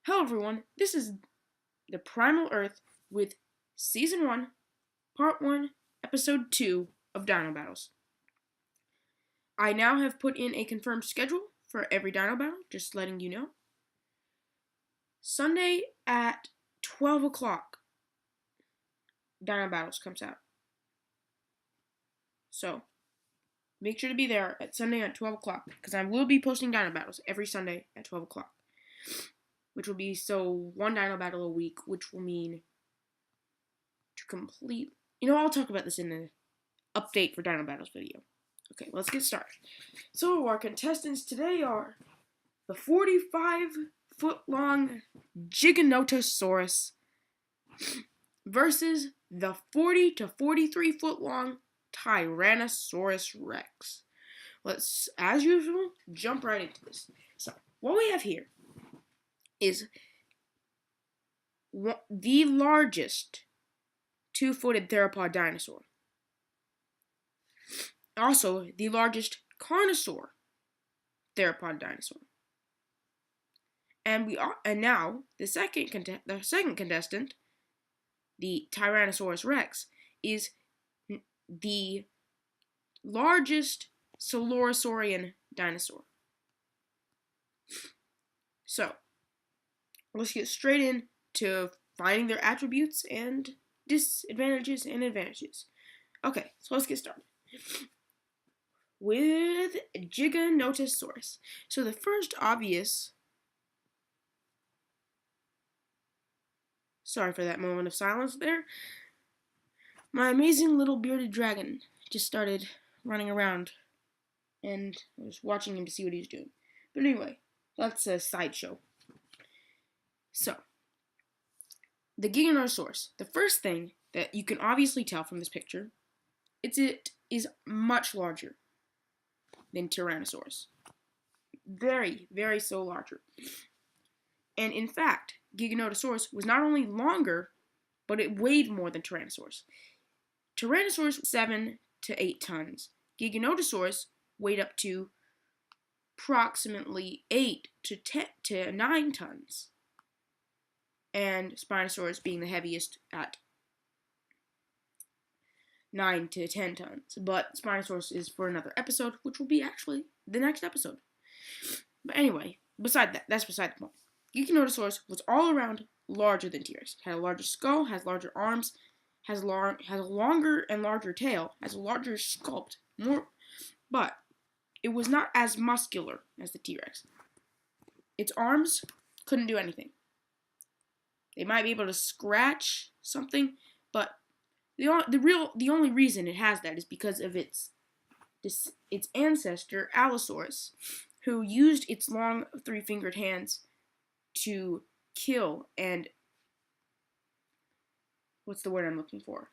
Hello everyone, this is the Primal Earth with Season 1, Part 1, Episode 2 of Dino Battles. I now have put in a confirmed schedule for every Dino Battle, just letting you know. Sunday at 12 o'clock, Dino Battles comes out. So, make sure to be there at Sunday at 12 o'clock, because I will be posting Dino Battles every Sunday at 12 o'clock. Which will be one Dino Battle a week, which will mean to complete... I'll talk about this in the update for Dino Battles video. Okay, let's get started. So our contestants today are the 45-foot-long Giganotosaurus versus the 40 to 43-foot-long Tyrannosaurus Rex. Let's, as usual, jump right into this. So, what we have here is the largest two-footed theropod dinosaur. Also, the largest carnosaur theropod dinosaur. And now the second contestant, the Tyrannosaurus Rex, is the largest Coelurosaurian dinosaur. So, let's get straight into finding their attributes and disadvantages and advantages. Okay, so let's get started with Giganotosaurus. So the first obvious... Sorry for that moment of silence there. My amazing little bearded dragon just started running around, and I was watching him to see what he was doing. But anyway, that's a sideshow. So, the Giganotosaurus. The first thing that you can obviously tell from this picture, it is much larger than Tyrannosaurus. Very, very so larger. And in fact, Giganotosaurus was not only longer, but it weighed more than Tyrannosaurus. Tyrannosaurus 7 to 8 tons. Giganotosaurus weighed up to approximately 8 to 9 tons. And Spinosaurus being the heaviest at 9 to 10 tons. But Spinosaurus is for another episode, which will be actually the next episode. But anyway, that's beside the point. Giganotosaurus was all around larger than T-Rex. Had a larger skull, has larger arms, has a longer and larger tail, has a larger sculpt, but it was not as muscular as the T-Rex. Its arms couldn't do anything. They might be able to scratch something, but the only reason it has that is because of its ancestor, Allosaurus, who used its long three-fingered hands to kill and... what's the word I'm looking for?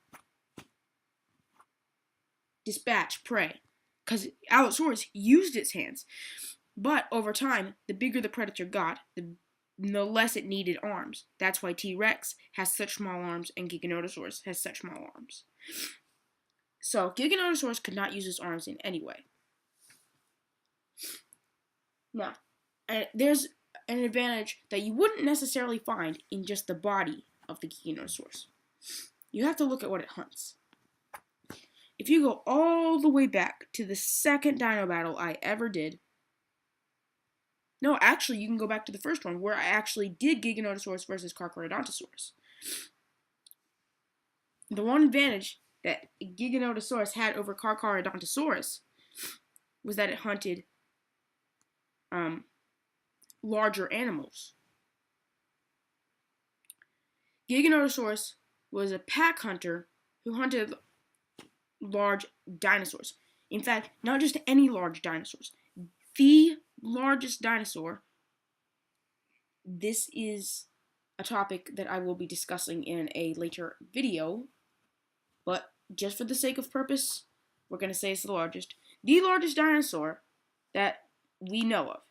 Dispatch prey. Because Allosaurus used its hands. But over time, the bigger the predator got, the less it needed arms. That's why T-Rex has such small arms and Giganotosaurus has such small arms. So, Giganotosaurus could not use his arms in any way. Now, there's an advantage that you wouldn't necessarily find in just the body of the Giganotosaurus. You have to look at what it hunts. If you go all the way back to the second dino battle I ever did... No, actually, you can go back to the first one, where I actually did Giganotosaurus versus Carcharodontosaurus. The one advantage that Giganotosaurus had over Carcharodontosaurus was that it hunted larger animals. Giganotosaurus was a pack hunter who hunted large dinosaurs. In fact, not just any large dinosaurs. The largest dinosaur. This is a topic that I will be discussing in a later video, but just for the sake of purpose, we're going to say it's the largest. The largest dinosaur that we know of.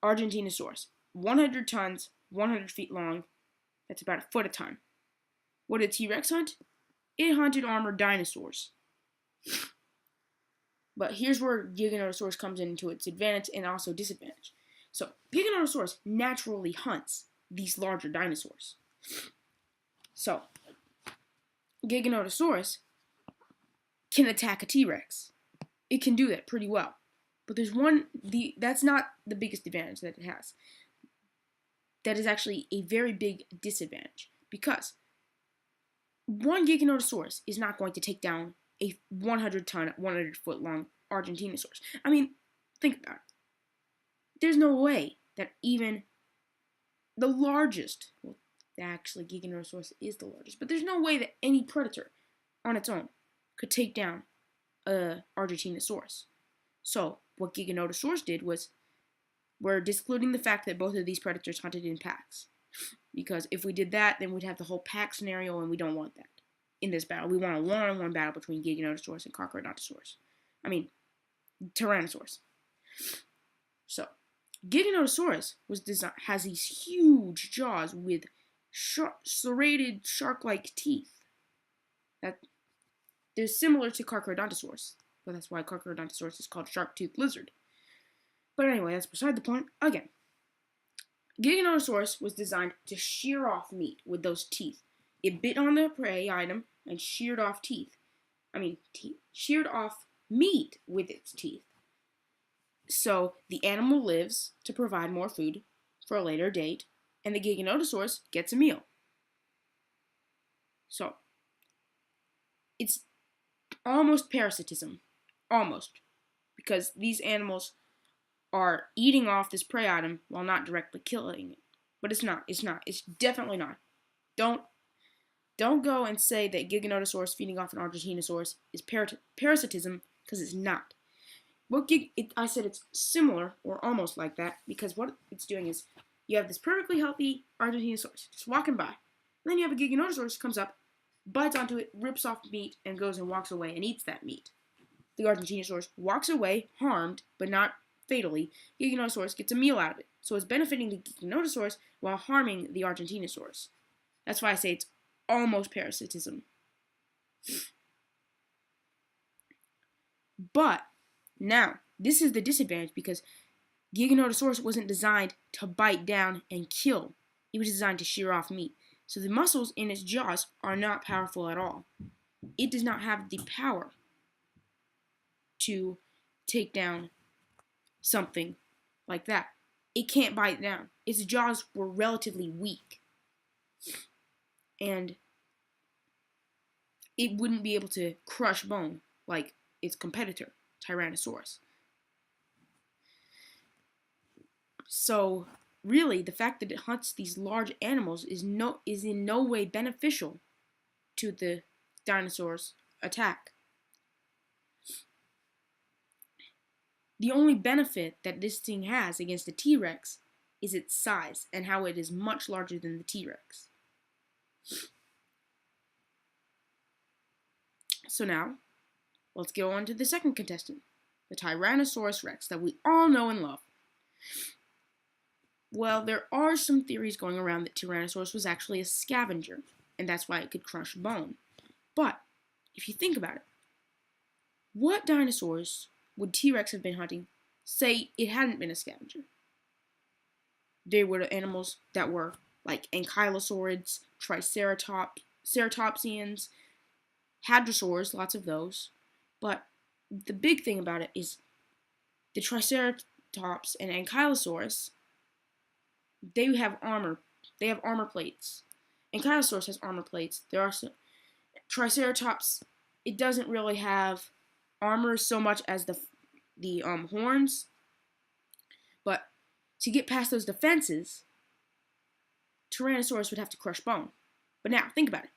Argentinosaurus. 100 tons, 100 feet long. That's about a foot a ton. What did T-Rex hunt? It hunted armored dinosaurs. But here's where Giganotosaurus comes into its advantage and also disadvantage. So, Giganotosaurus naturally hunts these larger dinosaurs. So, Giganotosaurus can attack a T-Rex. It can do that pretty well. But there's that's not the biggest advantage that it has. That is actually a very big disadvantage, because one Giganotosaurus is not going to take down a 100-ton, 100-foot long Argentinosaurus. I mean, think about it. There's no way that even the largest, well, actually Giganotosaurus is the largest, but there's no way that any predator on its own could take down a Argentinosaurus. So what Giganotosaurus did was, we're discluding the fact that both of these predators hunted in packs. Because if we did that, then we'd have the whole pack scenario, and we don't want that in this battle. We want a one-on-one battle between Giganotosaurus and Carcharodontosaurus. I mean, Tyrannosaurus. So, Giganotosaurus has these huge jaws with serrated shark-like teeth. They're similar to Carcharodontosaurus, but that's why Carcharodontosaurus is called shark-toothed lizard. But anyway, that's beside the point. Again, Giganotosaurus was designed to shear off meat with those teeth. It bit on the prey item and sheared off sheared off meat with its teeth. So the animal lives to provide more food for a later date, and the Giganotosaurus gets a meal. So it's almost parasitism. Almost. Because these animals are eating off this prey item while not directly killing it. But it's not. It's definitely not. Don't go and say that Giganotosaurus feeding off an Argentinosaurus is parasitism, because it's not. I said it's similar, or almost like that, because what it's doing is, you have this perfectly healthy Argentinosaurus just walking by. And then you have a Giganotosaurus comes up, bites onto it, rips off meat, and goes and walks away and eats that meat. The Argentinosaurus walks away, harmed, but not fatally. Giganotosaurus gets a meal out of it. So it's benefiting the Giganotosaurus while harming the Argentinosaurus. That's why I say it's almost parasitism. But now, this is the disadvantage, because Giganotosaurus wasn't designed to bite down and kill. It was designed to shear off meat. So the muscles in its jaws are not powerful at all. It does not have the power to take down something like that. It can't bite down. Its jaws were relatively weak. And it wouldn't be able to crush bone like its competitor, Tyrannosaurus. So, really, the fact that it hunts these large animals is in no way beneficial to the dinosaur's attack. The only benefit that this thing has against a T-Rex is its size and how it is much larger than the T-Rex. So now, let's go on to the second contestant, the Tyrannosaurus Rex that we all know and love. Well, there are some theories going around that Tyrannosaurus was actually a scavenger, and that's why it could crush bone. But, if you think about it, what dinosaurs would T-Rex have been hunting, say it hadn't been a scavenger? They were the animals that were like ankylosaurids, ceratopsians, hadrosaurs, lots of those. But the big thing about it is the Triceratops and Ankylosaurus, they have armor. They have armor plates. Ankylosaurus has armor plates. There are some Triceratops. It doesn't really have armor so much as the horns. But to get past those defenses, Tyrannosaurus would have to crush bone. But now, think about it.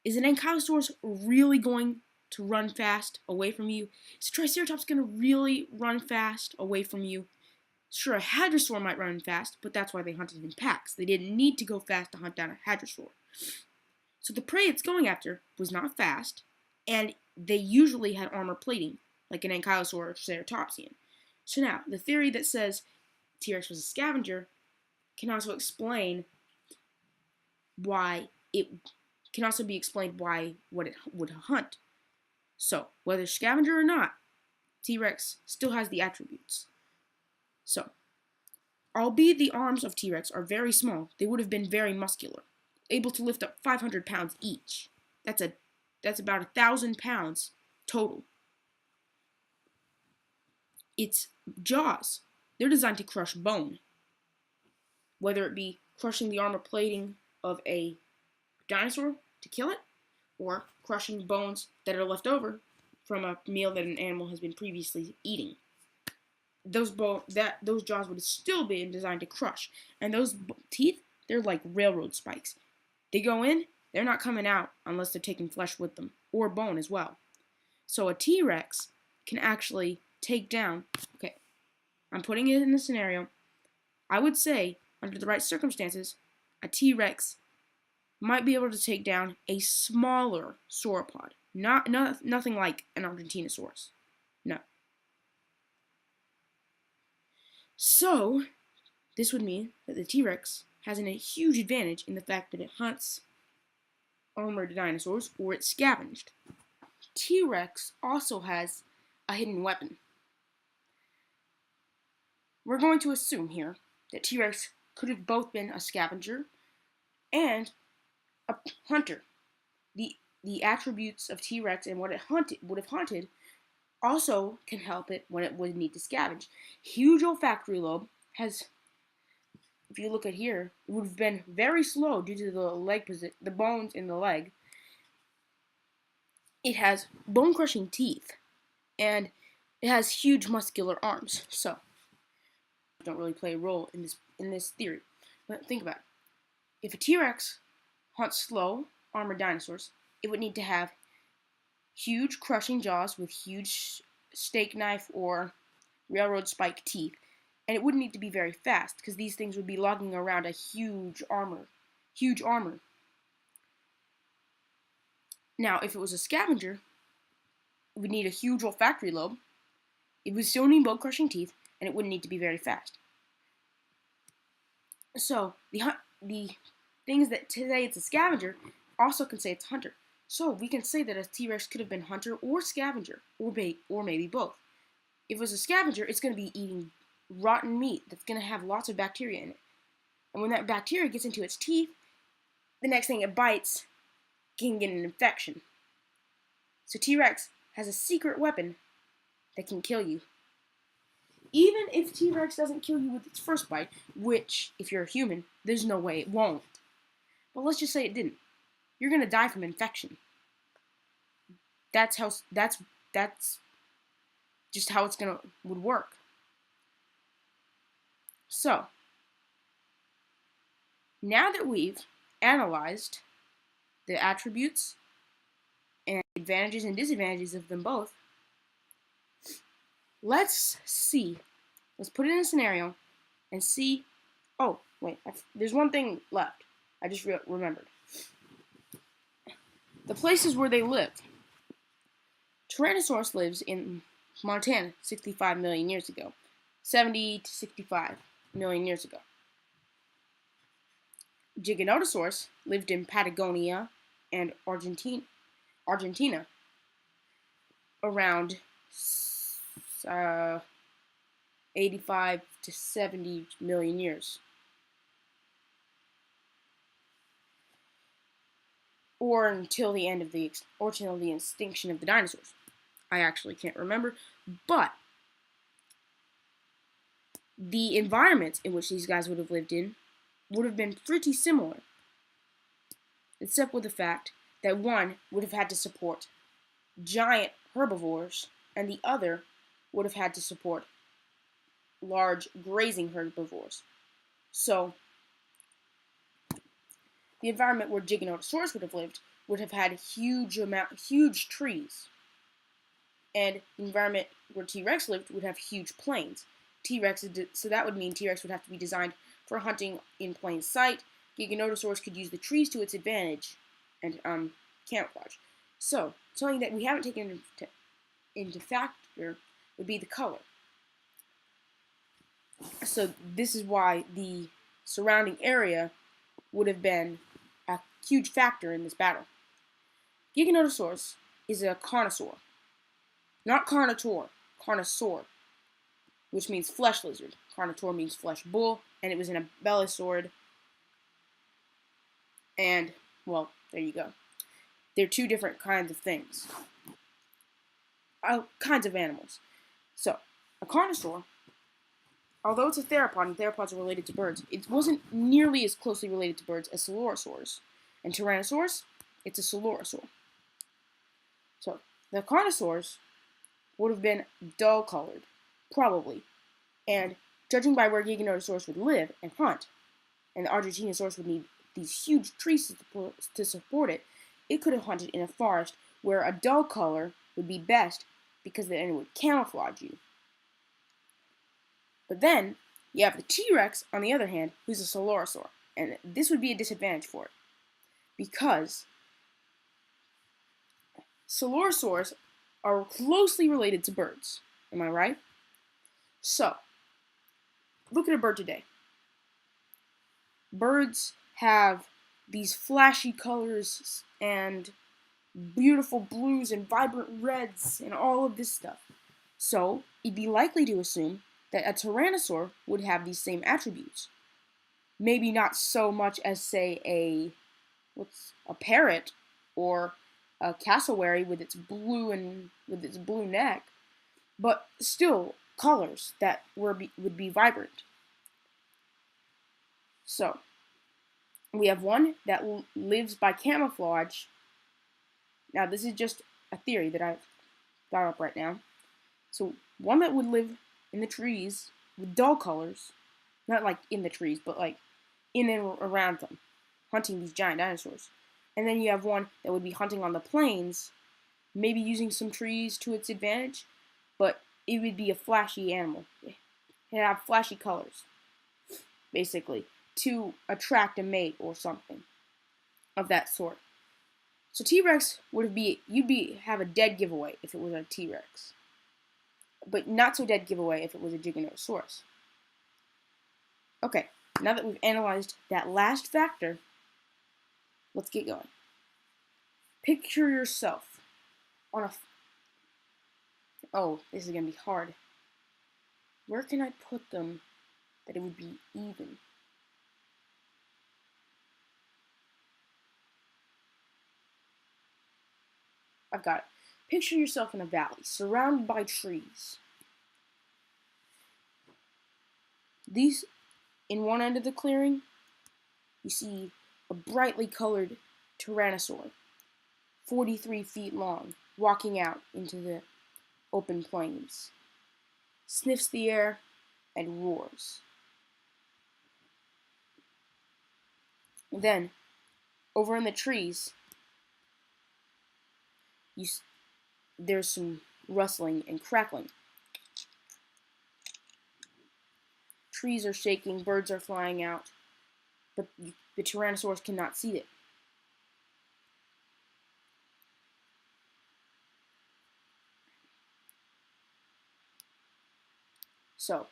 Is an Ankylosaurus really going to run fast away from you? Is a Triceratops going to really run fast away from you? Sure, a hadrosaur might run fast, but that's why they hunted in packs. They didn't need to go fast to hunt down a hadrosaur. So the prey it's going after was not fast, and they usually had armor plating, like an Ankylosaur or Ceratopsian. So now, the theory that says T-Rex was a scavenger can also explain why it can also be explained why what it would hunt. So, whether scavenger or not, T-Rex still has the attributes. So, Albeit the arms of T-Rex are very small, they would have been very muscular, able to lift up 500 pounds each. That's about 1,000 pounds total. Its jaws, they're designed to crush bone, whether it be crushing the armor plating of a dinosaur to kill it, or crushing bones that are left over from a meal that an animal has been previously eating. Those jaws would still be designed to crush, and those teeth, they're like railroad spikes. They go in, they're not coming out unless they're taking flesh with them, or bone as well. So a T-Rex can actually take down, okay, I'm putting it in a scenario, I would say, under the right circumstances, a T-Rex might be able to take down a smaller sauropod. Nothing like an Argentinosaurus. No. So, this would mean that the T-Rex has a huge advantage in the fact that it hunts armored dinosaurs, or it's scavenged. T-Rex also has a hidden weapon. We're going to assume here that T-Rex could have both been a scavenger and a hunter. The attributes of T-Rex and what it would have hunted also can help it when it would need to scavenge. Huge olfactory lobe has, if you look at here, it would have been very slow due to the bones in the leg. It has bone-crushing teeth, and it has huge muscular arms. So, don't really play a role in this theory. But think about it. If a T-Rex hunts slow, armored dinosaurs, it would need to have huge crushing jaws with huge steak knife or railroad spike teeth. And it wouldn't need to be very fast, because these things would be lugging around a huge armor. Now, if it was a scavenger, it would need a huge olfactory lobe. It would still need bone-crushing teeth, and it wouldn't need to be very fast. So, the things that say it's a scavenger also can say it's a hunter. So, we can say that a T-Rex could have been hunter or scavenger, or maybe both. If it was a scavenger, it's going to be eating rotten meat that's going to have lots of bacteria in it. And when that bacteria gets into its teeth, the next thing it bites can get an infection. So T-Rex has a secret weapon that can kill you. Even if T-Rex doesn't kill you with its first bite, which, if you're a human, there's no way it won't. But let's just say it didn't. You're going to die from infection. That's just how it's would work. So, now that we've analyzed the attributes and advantages and disadvantages of them both, let's put it in a scenario and see. Oh, wait, there's one thing left. I just remembered. The places where they live. Tyrannosaurus lives in Montana 65 million years ago. 70 to 65 million years ago. Giganotosaurus lived in Patagonia and Argentina around 85 to 70 million years. Or until the extinction of the dinosaurs. I actually can't remember, but the environments in which these guys would have lived in would have been pretty similar, except with the fact that one would have had to support giant herbivores, and the other would have had to support large grazing herbivores. So, the environment where Giganotosaurus would have lived would have had huge trees. And the environment where T-Rex lived would have huge plains. So that would mean T-Rex would have to be designed for hunting in plain sight. Giganotosaurus could use the trees to its advantage and camouflage. So, something that we haven't taken into factor would be the color. So this is why the surrounding area would have been a huge factor in this battle. Giganotosaurus is a carnosaur. Not carnotaur, carnosaur, which means flesh lizard. Carnotaur means flesh bull, and it was in a bellisword. And, well, there you go. They're two different kinds of things. Kinds of animals. So, a Carnosaur, although it's a theropod and theropods are related to birds, it wasn't nearly as closely related to birds as Coelurosaurs. And Tyrannosaurus, it's a Coelurosaur. So, the Carnosaurs would have been dull-colored, probably. And judging by where Giganotosaurus would live and hunt, and the Argentinosaurus would need these huge trees to support it, it could have hunted in a forest where a dull color would be best because then it would camouflage you. But then, you have the T-Rex, on the other hand, who's a Coelurosaur. And this would be a disadvantage for it. Because Coelurosaurs are closely related to birds. Am I right? So, look at a bird today. Birds have these flashy colors and beautiful blues and vibrant reds and all of this stuff. So, it'd be likely to assume that a tyrannosaur would have these same attributes. Maybe not so much as, say, a parrot or a cassowary with its blue neck, but still colors that would be vibrant. So, we have one that lives by camouflage. Now, this is just a theory that I've thought up right now. So, one that would live in the trees with dull colors, not like in the trees, but like in and around them, hunting these giant dinosaurs. And then you have one that would be hunting on the plains, maybe using some trees to its advantage, but it would be a flashy animal. It'd have flashy colors, basically, to attract a mate or something of that sort. So T-Rex have a dead giveaway if it was a T-Rex, but not so dead giveaway if it was a Giganotosaurus. Okay, now that we've analyzed that last factor, let's get going. Picture yourself on a... Oh, this is going to be hard. Where can I put them that it would be even? I've got it. Picture yourself in a valley, surrounded by trees. In one end of the clearing, you see a brightly colored tyrannosaur, 43 feet long, walking out into the open plains. Sniffs the air and roars. And then, over in the trees, there's some rustling and crackling. Trees are shaking, birds are flying out, but the Tyrannosaurus cannot see it. So,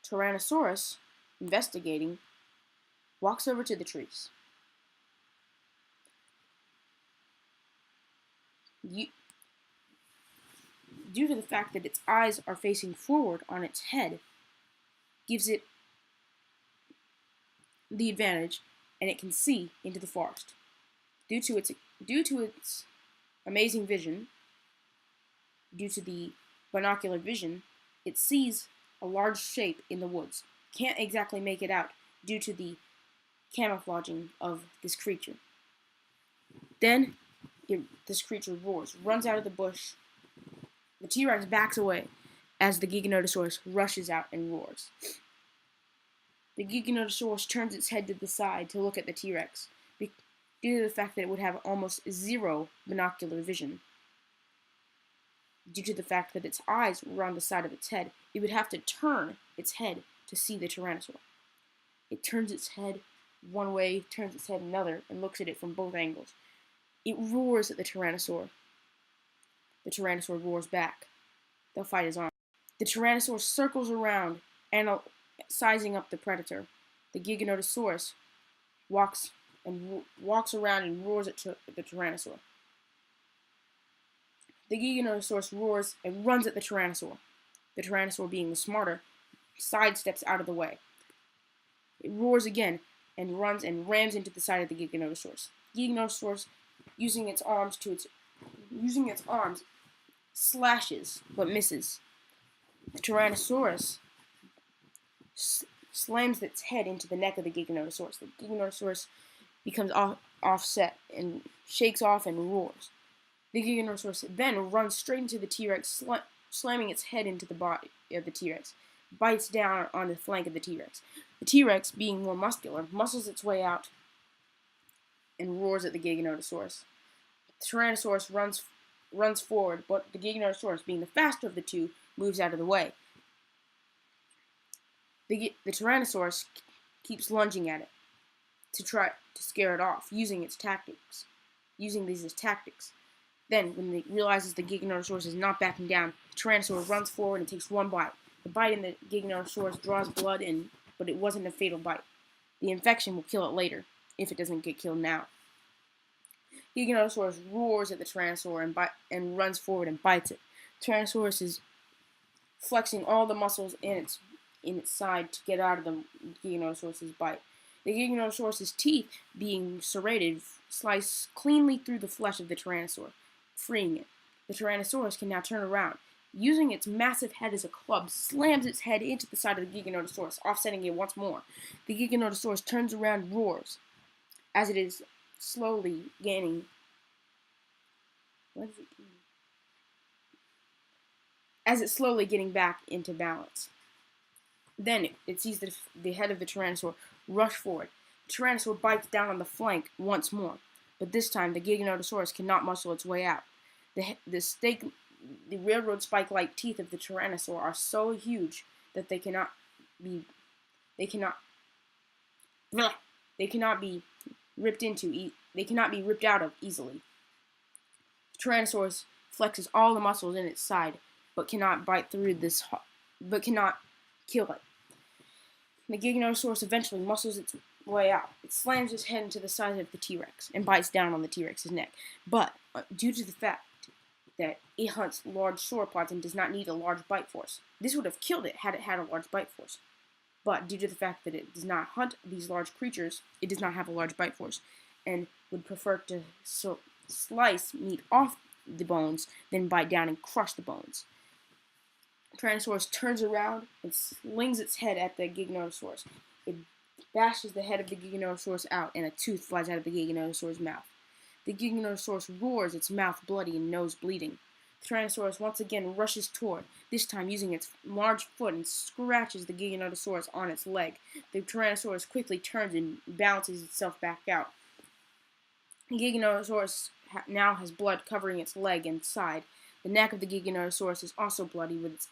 Tyrannosaurus, investigating, walks over to the trees. Due to the fact that its eyes are facing forward on its head, gives it the advantage, and it can see into the forest. Due to its amazing vision, due to the binocular vision, it sees a large shape in the woods. Can't exactly make it out due to the camouflaging of this creature. Then this creature roars, runs out of the bush. The T-Rex backs away as the Giganotosaurus rushes out and roars. The Giganotosaurus turns its head to the side to look at the T-Rex, due to the fact that it would have almost zero binocular vision. Due to the fact that its eyes were on the side of its head, it would have to turn its head to see the Tyrannosaur. It turns its head one way, turns its head another, and looks at it from both angles. It roars at the Tyrannosaur. The Tyrannosaur roars back. The fight is on. The Tyrannosaur circles around, sizing up the predator. The Giganotosaurus walks around and roars at the Tyrannosaur. The Giganotosaurus roars and runs at the Tyrannosaur. The Tyrannosaur, being the smarter, sidesteps out of the way. It roars again and runs and rams into the side of the Giganotosaurus. Giganotosaurus, using its arms, slashes but misses. The Tyrannosaurus slams its head into the neck of the Giganotosaurus. The Giganotosaurus becomes offset and shakes off and roars. The Giganotosaurus then runs straight into the T-Rex, slamming its head into the body of the T-Rex, bites down on the flank of the T-Rex. The T-Rex, being more muscular, muscles its way out and roars at the Giganotosaurus. The Tyrannosaurus runs forward, but the Giganotosaurus, being the faster of the two, moves out of the way. The Tyrannosaurus keeps lunging at it to try to scare it off, using these as tactics. Then, when it realizes the Giganotosaurus is not backing down, the Tyrannosaurus runs forward and takes one bite. The bite in the Giganotosaurus draws blood, but it wasn't a fatal bite. The infection will kill it later, if it doesn't get killed now. Giganotosaurus roars at the Tyrannosaur and runs forward and bites it. The Tyrannosaurus is flexing all the muscles in its side to get out of the Giganotosaurus' bite. The Giganotosaurus' teeth, being serrated, slice cleanly through the flesh of the Tyrannosaur, freeing it. The Tyrannosaurus can now turn around. Using its massive head as a club, slams its head into the side of the Giganotosaurus, offsetting it once more. The Giganotosaurus turns around and roars, as it is slowly gaining... As it's slowly getting back into balance. Then it sees the head of the Tyrannosaur rush forward. The Tyrannosaur bites down on the flank once more, but this time the Giganotosaurus cannot muscle its way out. The railroad spike-like teeth of the Tyrannosaur are so huge that they cannot be ripped out of easily. The Tyrannosaurus flexes all the muscles in its side, but cannot kill it. The Giganotosaurus eventually muscles its way out. It slams its head into the side of the T-Rex and bites down on the T-Rex's neck. But due to the fact that it hunts large sauropods and does not need a large bite force, this would have killed it had it had a large bite force. But due to the fact that it does not hunt these large creatures, it does not have a large bite force, and would prefer to slice meat off the bones than bite down and crush the bones. Tyrannosaurus turns around and slings its head at the Giganotosaurus. It bashes the head of the Giganotosaurus out, and a tooth flies out of the Giganotosaurus' mouth. The Giganotosaurus roars, its mouth bloody and nose bleeding. The Tyrannosaurus once again rushes toward, this time using its large foot, and scratches the Giganotosaurus on its leg. The Tyrannosaurus quickly turns and balances itself back out. The Giganotosaurus now has blood covering its leg and side. The neck of the Giganotosaurus is also bloody, with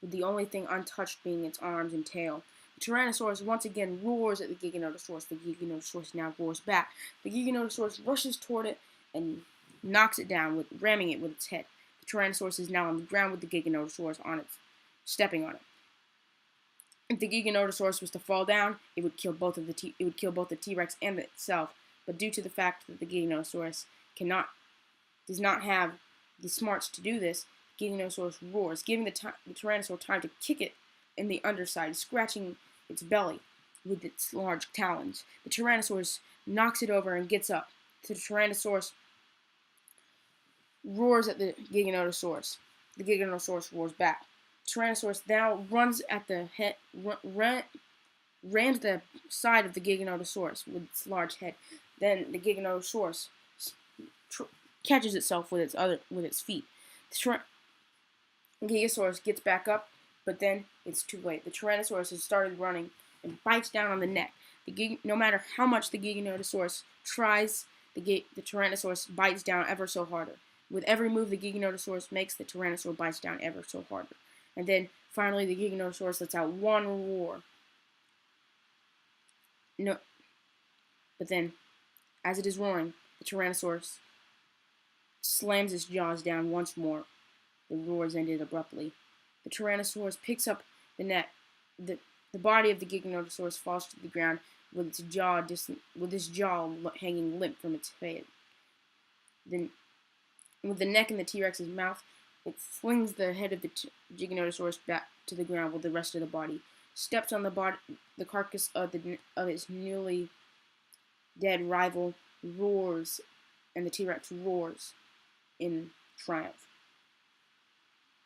the only thing untouched being its arms and tail. The Tyrannosaurus once again roars at the Giganotosaurus. The Giganotosaurus now roars back. The Giganotosaurus rushes toward it and knocks it down, ramming it with its head. The Tyrannosaurus is now on the ground with the Giganotosaurus stepping on it. If the Giganotosaurus was to fall down, it would kill both the T-Rex and itself. But due to the fact that the Giganotosaurus does not have the smarts to do this, the Giganotosaurus roars, giving the Tyrannosaur time to kick it in the underside, scratching its belly with its large talons. The Tyrannosaurus knocks it over and gets up. The Tyrannosaurus roars at the Giganotosaurus. The Giganotosaurus roars back. The Tyrannosaurus now runs at the head, rams the side of the Giganotosaurus with its large head. Then the Giganotosaurus catches itself with its feet. The Gigasaurus gets back up, but then it's too late. The Tyrannosaurus has started running and bites down on the neck. No matter how much the Giganotosaurus tries, the Tyrannosaurus bites down ever so harder. With every move the Giganotosaurus makes, the Tyrannosaur bites down ever so harder. And then, finally, the Giganotosaurus lets out one roar. But then, as it is roaring, the Tyrannosaurus slams its jaws down once more. The roars ended abruptly. The Tyrannosaurus picks up the net. The body of the Giganotosaurus falls to the ground with its jaw hanging limp from its head. Then, with the neck in the T-Rex's mouth, it flings the head of the Giganotosaurus back to the ground with the rest of the body. steps on the carcass of its newly dead rival, roars, and the T-Rex roars in triumph.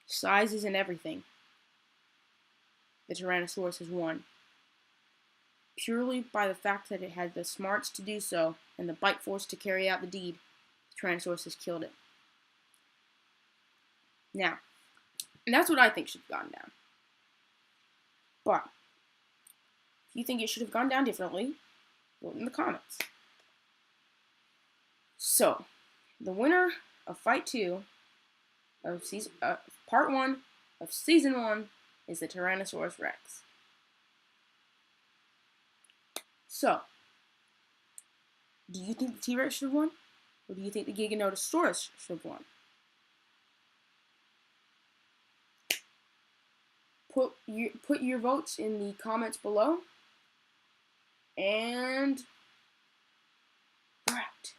Size isn't everything. The Tyrannosaurus has won, purely by the fact that it had the smarts to do so and the bite force to carry out the deed. The Tyrannosaurus has killed it. Now, and that's what I think should have gone down. But if you think it should have gone down differently, vote in the comments. So, the winner of Fight 2 of Part 1 of Season 1 is the Tyrannosaurus Rex. So, do you think the T-Rex should have won? Or do you think the Giganotosaurus should have won? Put your votes in the comments below. And, alright.